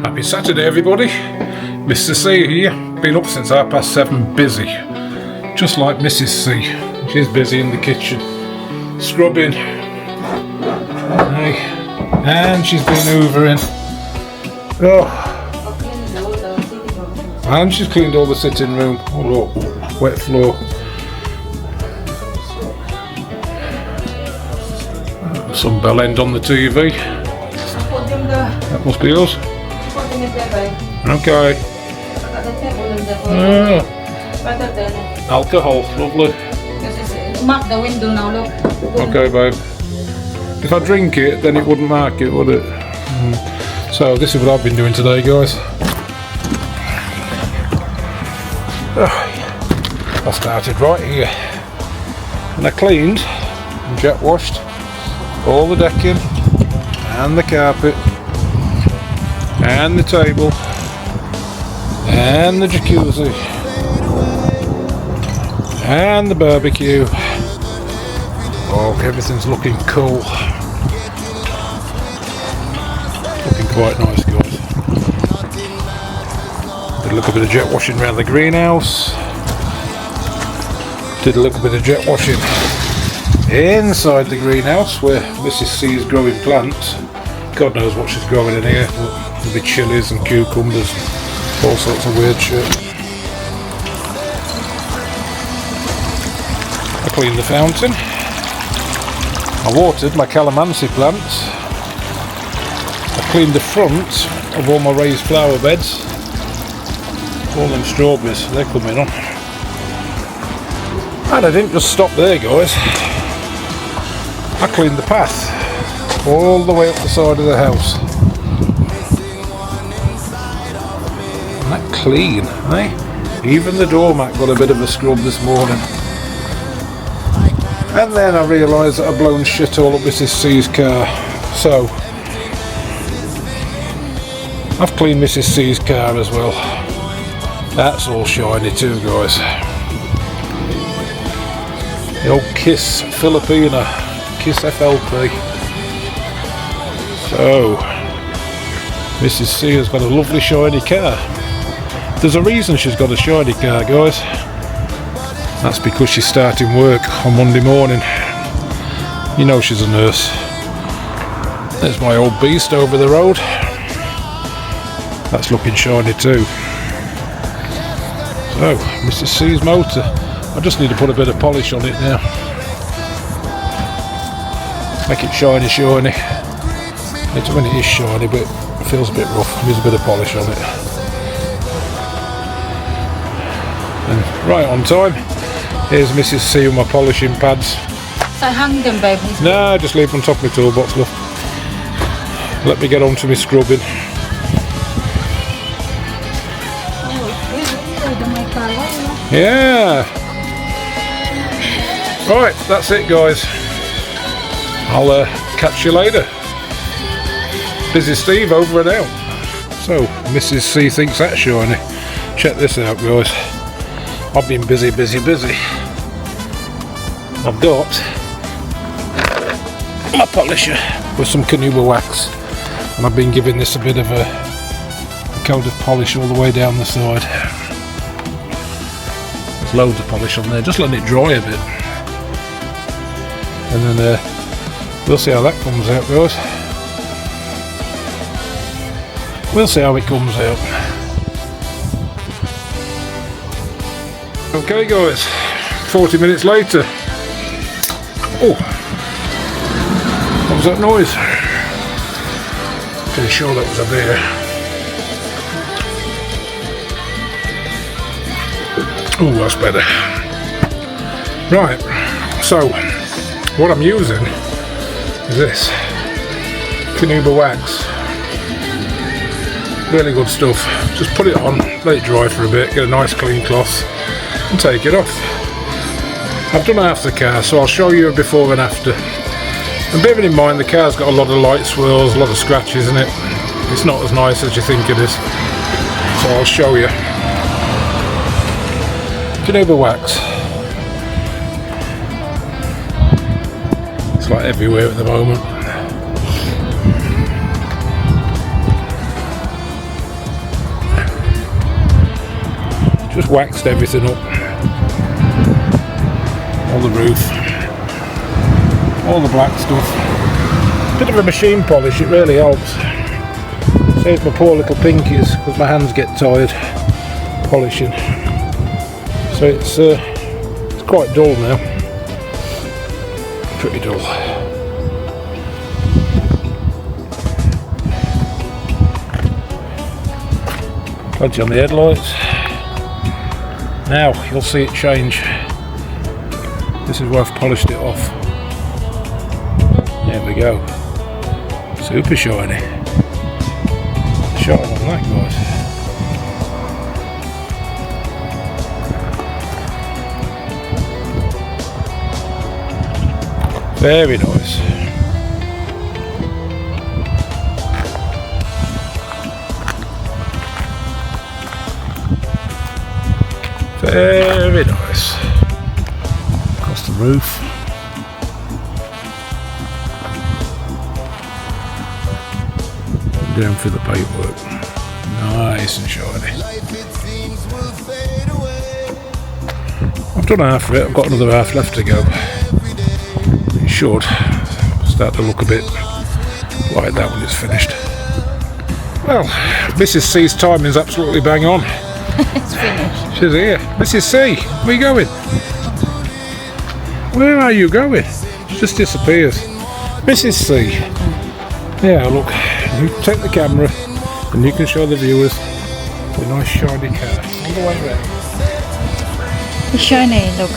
Happy Saturday everybody, Mr. C here, been up since 7:30, busy, just like Mrs. C, she's busy in the kitchen, scrubbing, and she's been hoovering, and she's cleaned all the sitting room, oh look, wet floor, some bell end on the TV, that must be yours. Okay. Alcohol, lovely. Mark the window now, look. Okay, babe. If I drink it, then it wouldn't mark it, would it? So this is what I've been doing today, guys. I started right here, and I cleaned and jet washed all the decking and the carpet and the table and the jacuzzi and the barbecue. Oh, everything's looking cool, looking quite nice, guys. Did a little bit of jet washing around the greenhouse, did a little bit of jet washing inside the greenhouse where Mrs. C is growing plants. God knows what she's growing in here, but there'll be chilies and cucumbers, all sorts of weird shit. I cleaned the fountain. I watered my calamansi plants. I cleaned the front of all my raised flower beds. All them strawberries, they're coming on. And I didn't just stop there, guys. I cleaned the path all the way up the side of the house. And that clean, eh? Even the doormat got a bit of a scrub this morning. And then I realised that I'd blown shit all up Mrs. C's car. So I've cleaned Mrs. C's car as well. That's all shiny too, guys. The old Kiss Filipina, Kiss FLP. So Mrs. C has got a lovely shiny car. There's a reason she's got a shiny car, guys. That's because she's starting work on Monday morning. You know she's a nurse. There's my old beast over the road. That's looking shiny too. So, Mrs. C's motor. I just need to put a bit of polish on it now. Make it shiny, shiny. When it is shiny, but it feels a bit rough. Needs a bit of polish on it. And right on time. Here's Mrs. C with my polishing pads. So hang them, babe. No, just leave them on top of my toolbox, love. Let me get on to my scrubbing. Yeah. Right, that's it, guys. I'll catch you later. Busy Steve over and out. So, Mrs. C thinks that's shiny. Check this out, guys. I've been busy. I've got my polisher with some Canuba wax, and I've been giving this a bit of a coat of polish all the way down the side. There's loads of polish on there, just letting it dry a bit, and then we'll see how that comes out, guys. We'll see how it comes out. Okay, guys, 40 minutes later. Oh, what was that noise? Pretty sure that was a bear. Oh, that's better. Right, so what I'm using is this Canuba wax. Really good stuff. Just put it on, let it dry for a bit, get a nice clean cloth and take it off. I've done half the car, so I'll show you a before and after. And bearing in mind the car's got a lot of light swirls, a lot of scratches in it. It's not as nice as you think it is. So I'll show you. Canuba wax. It's like everywhere at the moment. Just waxed everything up. All the roof. All the black stuff. Bit of a machine polish, it really helps. Saves my poor little pinkies because my hands get tired polishing. So it's quite dull now. Pretty dull. Plenty on the headlights. Now you'll see it change. This is where I've polished it off. There we go. Super shiny. Shine on that, guys. Very nice. Very nice. Across the roof. Down through the paintwork. Nice and shiny. I've done half of it, I've got another half left to go. It should start to look a bit like that when it's finished. Well, Mrs. C's timing's absolutely bang on. It's finished. She's here. Mrs. C, where are you going? Where are you going? She just disappears. Mrs. C. Yeah, look, you take the camera and you can show the viewers the nice shiny car. All the way around. It's shiny, look.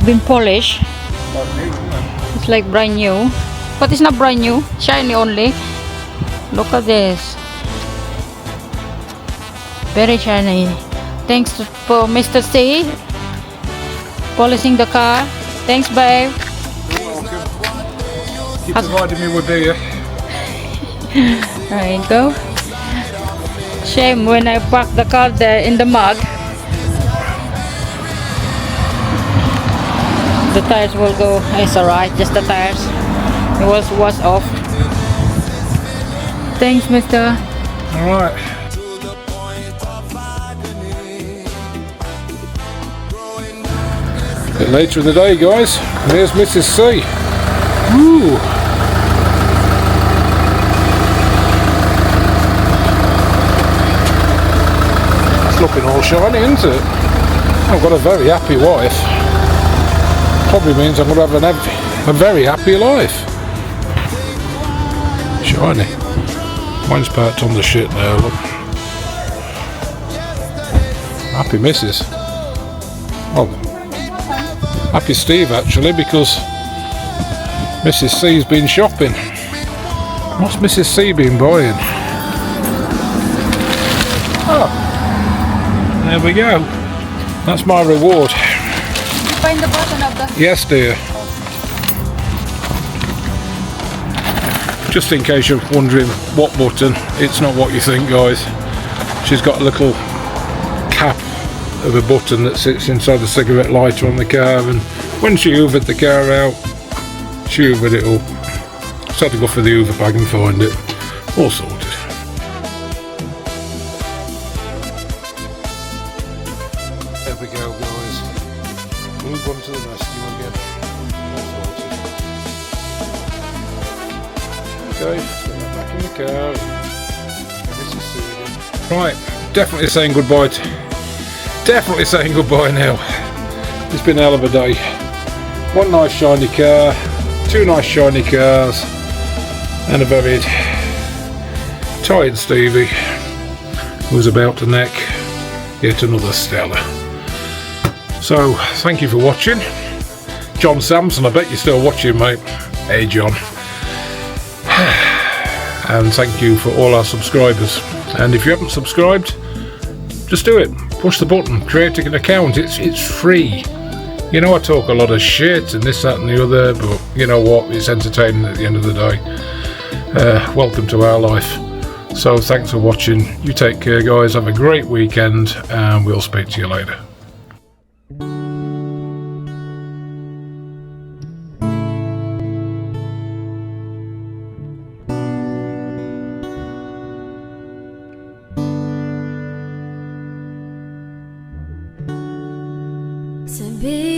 Been polished. It's like brand new. But it's not brand new. Shiny only. Look at this. Very shiny. Thanks for Mr. C. Polishing the car. Thanks, babe. You're welcome. Keep providing me with beer. There you go. Shame when I parked the car there in the mud. The tires will go. It's alright, just the tires. It was washed off. Thanks, mister. Alright. A bit later in the day, guys. And here's Mrs. C. Woo! It's looking all shiny, isn't it? I've got a very happy wife. Probably means I'm going to have a very happy life. Shiny. Mine's parked on the shit now, look. Happy missus. Oh, happy Steve actually, because Mrs. C's been shopping. What's Mrs. C been buying? Oh, there we go. That's my reward. Find the button of the... Yes, dear. Just in case you're wondering what button, it's not what you think, guys. She's got a little cap of a button that sits inside the cigarette lighter on the car, and when she hoovered the car out, she hoovered it up. Just had to go for the hoover bag and find it. All sorted. There we go, guys. Move on to the rescue again. All sorted. Okay, bring that back in the car. This is soothing. Right, definitely saying goodbye Definitely saying goodbye now. It's been a hell of a day. One nice shiny car, two nice shiny cars, and a very tired Stevie who's about to neck yet another Stella. So thank you for watching. John Sampson, I bet you're still watching, mate. Hey John. And thank you for all our subscribers. And if you haven't subscribed, just do it. Push the button, create an account. It's free. You know, I talk a lot of shit and this, that and the other, but you know what? It's entertaining at the end of the day. Welcome to our life. So thanks for watching. You take care, guys. Have a great weekend, and we'll speak to you later. be